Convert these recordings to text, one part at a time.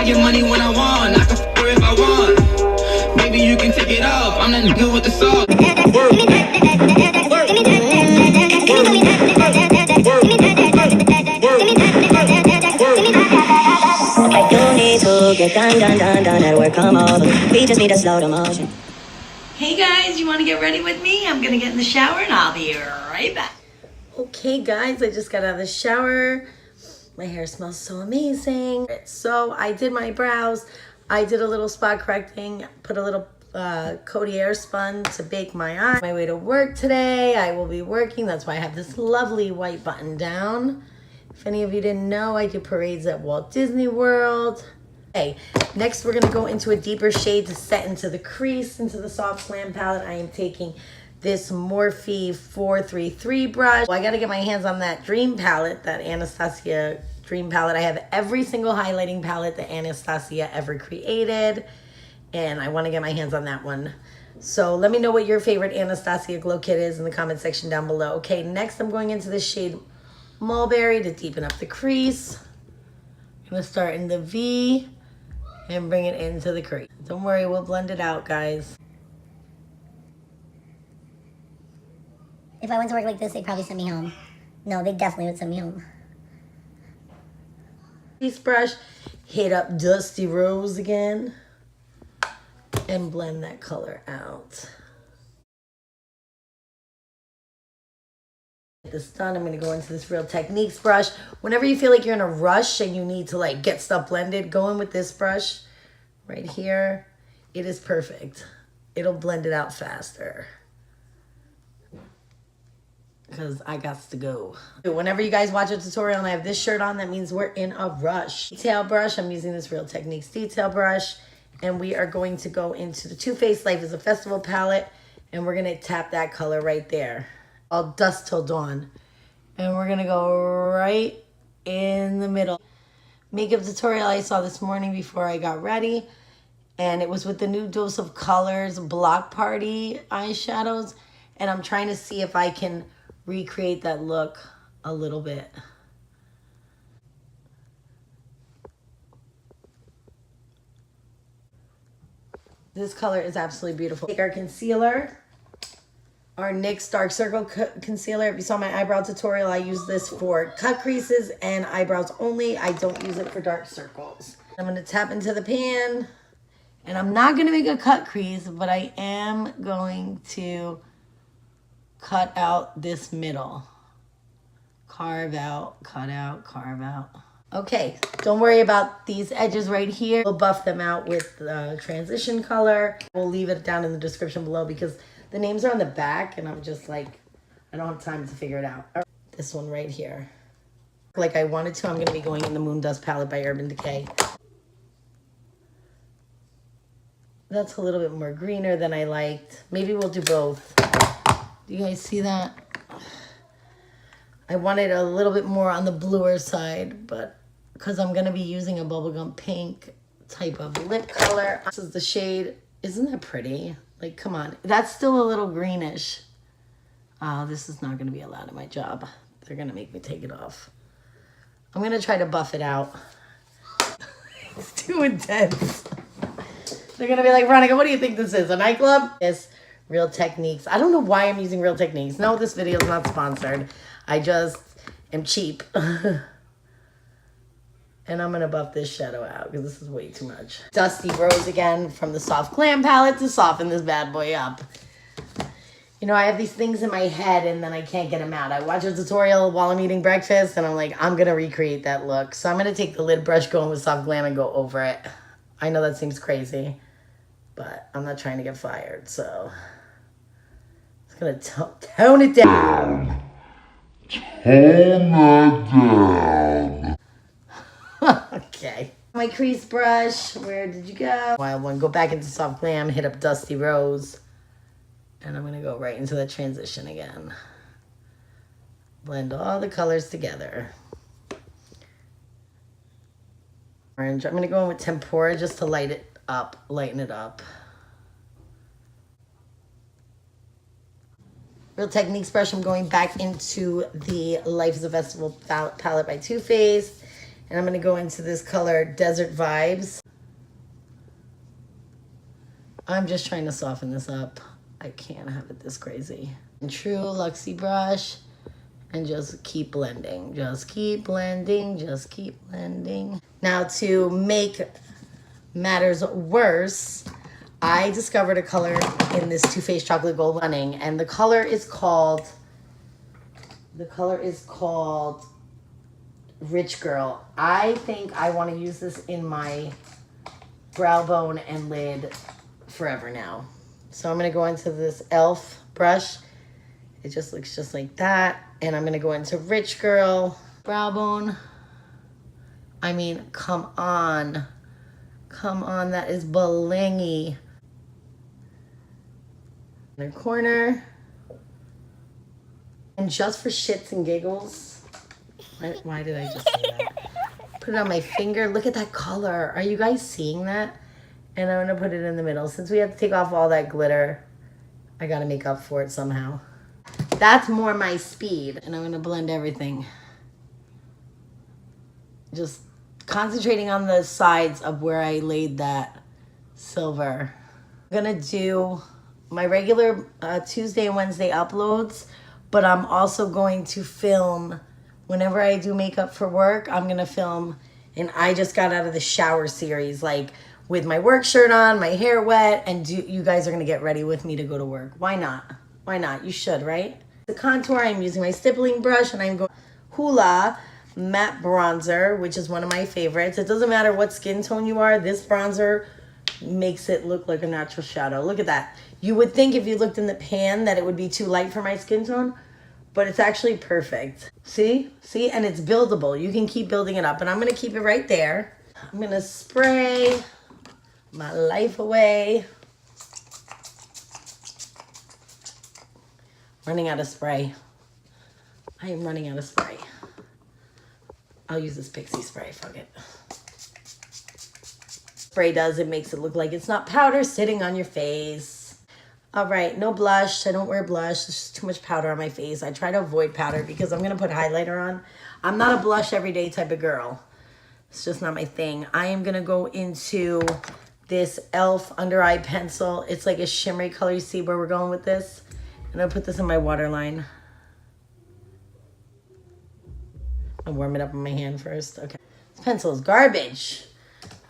I get money when I want, I can f her if I want. Maybe you can take it off, I'm that nigga with the sauce. I don't need to get done at work, come over. We just need to slow the motion. Hey guys, you want to get ready with me? I'm gonna get in the shower and I'll be right back. Okay guys, I just got out of the shower. My hair smells so amazing. So I did my brows. I did a little spot correcting, put a little Codier spun to bake my eye. On my way to work today, I will be working. That's why I have this lovely white button down. If any of you didn't know, I do parades at Walt Disney World. Okay, next we're gonna go into a deeper shade to set into the crease, into the soft glam palette. I am taking this Morphe 433 brush. Well, I gotta get my hands on that Dream palette, that Anastasia Dream palette. I have every single highlighting palette that Anastasia ever created, and I wanna get my hands on that one. So let me know what your favorite Anastasia glow kit is in the comment section down below. Okay, next I'm going into the shade Mulberry to deepen up the crease. I'm gonna start in the V and bring it into the crease. Don't worry, we'll blend it out, guys. If I went to work like this, they'd probably send me home. No, they definitely would send me home. Crease brush, hit up Dusty Rose again, and blend that color out. Get this done, I'm gonna go into this Real Techniques brush. Whenever you feel like you're in a rush and you need to like get stuff blended, go in with this brush right here. It is perfect. It'll blend it out faster. Because I got to go. Whenever you guys watch a tutorial and I have this shirt on, that means we're in a rush. Detail brush, I'm using this Real Techniques detail brush, and we are going to go into the Too Faced Life is a Festival palette, and we're gonna tap that color right there. All Dusk Till Dawn. And we're gonna go right in the middle. Makeup tutorial I saw this morning before I got ready, and it was with the new Dose of Colors Block Party eyeshadows, and I'm trying to see if I can recreate that look a little bit. This color is absolutely beautiful. Take our concealer, our NYX Dark Circle Concealer. If you saw my eyebrow tutorial, I use this for cut creases and eyebrows only. I don't use it for dark circles. I'm gonna tap into the pan, and I'm not gonna make a cut crease, but I am going to cut out this middle. Carve out, cut out, carve out. Okay, don't worry about these edges right here. We'll buff them out with the transition color. We'll leave it down in the description below because the names are on the back and I'm just like, I don't have time to figure it out. This one right here. Like I wanted to, I'm gonna be going in the Moon Dust palette by Urban Decay. That's a little bit more greener than I liked. Maybe we'll do both. Do you guys see that? I wanted a little bit more on the bluer side, but because I'm gonna be using a bubblegum pink type of lip color. This is the shade. Isn't that pretty? Like, come on. That's still a little greenish. Oh, this is not gonna be allowed in my job. They're gonna make me take it off. I'm gonna try to buff it out. It's too intense. They're gonna be like, Veronica, what do you think this is, a nightclub? Yes, Real Techniques. I don't know why I'm using Real Techniques. No, this video is not sponsored. I just am cheap. And I'm gonna buff this shadow out because this is way too much. Dusty Rose again from the Soft Glam palette to soften this bad boy up. You know, I have these things in my head and then I can't get them out. I watch a tutorial while I'm eating breakfast and I'm like, I'm gonna recreate that look. So I'm gonna take the lid brush, go in with Soft Glam and go over it. I know that seems crazy, but I'm not trying to get fired, so. I'm gonna tone it down. Tone it down. Okay. My crease brush, where did you go? Wild one, go back into Soft Glam, hit up Dusty Rose. And I'm gonna go right into the transition again. Blend all the colors together. Orange, I'm gonna go in with Tempura just to lighten it up. Real Techniques brush, I'm going back into the Life is a Festival palette by Too Faced. And I'm going to go into this color, Desert Vibes. I'm just trying to soften this up. I can't have it this crazy. And true Luxie brush. And just keep blending. Just keep blending. Just keep blending. Now to make matters worse, I discovered a color in this Too Faced Chocolate Gold Running. And the color is called Rich Girl. I think I want to use this in my brow bone and lid forever now. So I'm going to go into this e.l.f. brush. It just looks just like that. And I'm going to go into Rich Girl brow bone. I mean, come on. Come on, that is blingy. In the corner. And just for shits and giggles, why did I just say that? Put it on my finger. Look at that color. Are you guys seeing that? And I'm going to put it in the middle. Since we have to take off all that glitter, I got to make up for it somehow. That's more my speed. And I'm going to blend everything. Just concentrating on the sides of where I laid that silver. I'm going to do my regular Tuesday and Wednesday uploads, but I'm also going to film whenever I do makeup for work. I'm going to film an I just got out of the shower series, like with my work shirt on, my hair wet, and you guys are going to get ready with me to go to work. Why not? Why not? You should, right? The contour, I'm using my stippling brush, and I'm going Hoola Matte Bronzer, which is one of my favorites. It doesn't matter what skin tone you are. This bronzer makes it look like a natural shadow. Look at that. You would think if you looked in the pan that it would be too light for my skin tone, but it's actually perfect. See? See? And it's buildable. You can keep building it up. And I'm going to keep it right there. I'm going to spray my life away. Running out of spray. I am running out of spray. I'll use this Pixie spray. Fuck it. Spray does, it makes it look like it's not powder sitting on your face. All right, no blush. I don't wear blush. There's just too much powder on my face. I try to avoid powder because I'm going to put highlighter on. I'm not a blush everyday type of girl. It's just not my thing. I am going to go into this e.l.f. under eye pencil. It's like a shimmery color. You see where we're going with this? And I'll put this in my waterline. I'll warm it up in my hand first. Okay. This pencil is garbage.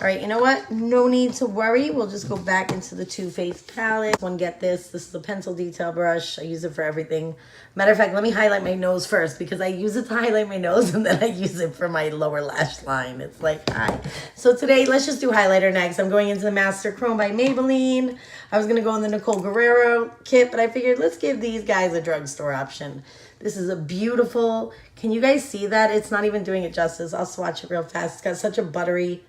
All right, you know what? No need to worry. We'll just go back into the Too Faced palette. One, get this. This is a pencil detail brush. I use it for everything. Matter of fact, let me highlight my nose first because I use it to highlight my nose and then I use it for my lower lash line. It's like, hi. So today, let's just do highlighter next. I'm going into the Master Chrome by Maybelline. I was going to go in the Nicole Guerrero kit, but I figured let's give these guys a drugstore option. This is a beautiful, can you guys see that? It's not even doing it justice. I'll swatch it real fast. It's got such a buttery,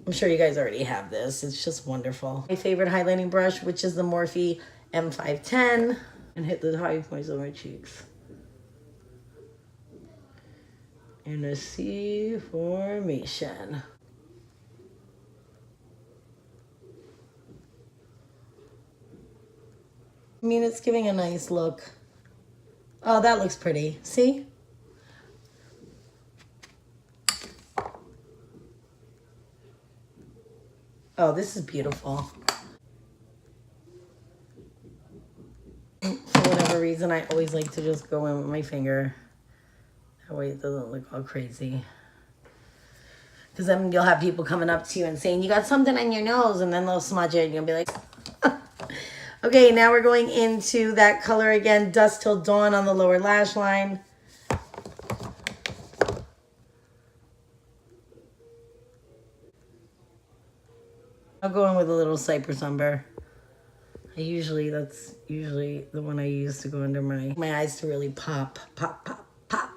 I'm sure you guys already have this. It's just wonderful. My favorite highlighting brush, which is the Morphe M510. And hit the high points of my cheeks. In a C formation. I mean, it's giving a nice look. Oh, that looks pretty. See? Oh, this is beautiful. For whatever reason, I always like to just go in with my finger. That way it doesn't look all crazy. Because then you'll have people coming up to you and saying, you got something on your nose, and then they'll smudge it, and you'll be like, okay, now we're going into that color again, Dusk Till Dawn on the lower lash line. I'll go in with a little Cypress Umber. That's usually the one I use to go under my eyes to really pop, pop, pop, pop.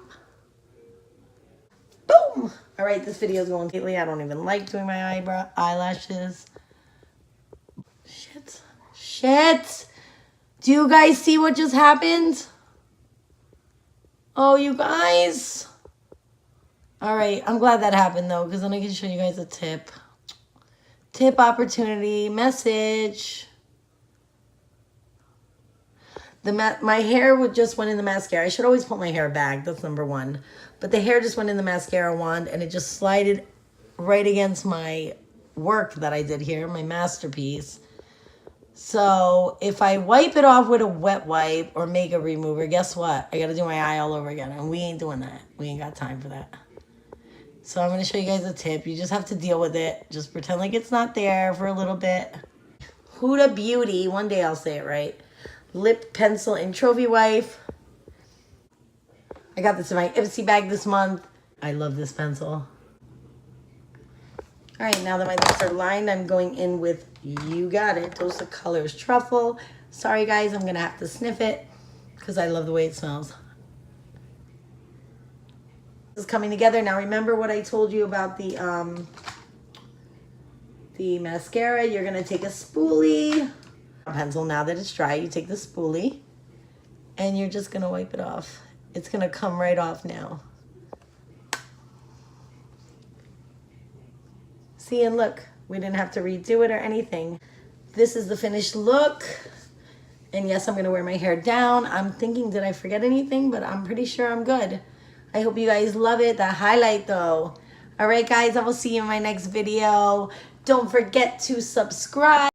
Boom! All right, this video is going lately. I don't even like doing my eyelashes. Shit. Shit! Do you guys see what just happened? Oh, you guys. All right, I'm glad that happened though, because then I can show you guys a tip. Tip, opportunity, message. My hair just went in the mascara. I should always put my hair back. That's number one. But the hair just went in the mascara wand and it just slided right against my work that I did here, my masterpiece. So if I wipe it off with a wet wipe or makeup remover, guess what? I got to do my eye all over again. And we ain't doing that. We ain't got time for that. So I'm going to show you guys a tip. You just have to deal with it. Just pretend like it's not there for a little bit. Huda Beauty, one day I'll say it right. Lip Pencil and Trophy Wife. I got this in my Ipsy bag this month. I love this pencil. All right, now that my lips are lined, I'm going in with You Got It. Dose of Colors Truffle. Sorry, guys, I'm going to have to sniff it because I love the way it smells. This is coming together. Now, remember what I told you about the mascara. You're going to take a spoolie. A pencil, now that it's dry, you take the spoolie and you're just going to wipe it off. It's going to come right off now. See, and look, we didn't have to redo it or anything. This is the finished look. And yes, I'm going to wear my hair down. I'm thinking, did I forget anything? But I'm pretty sure I'm good. I hope you guys love it. The highlight though. All right, guys, I will see you in my next video. Don't forget to subscribe.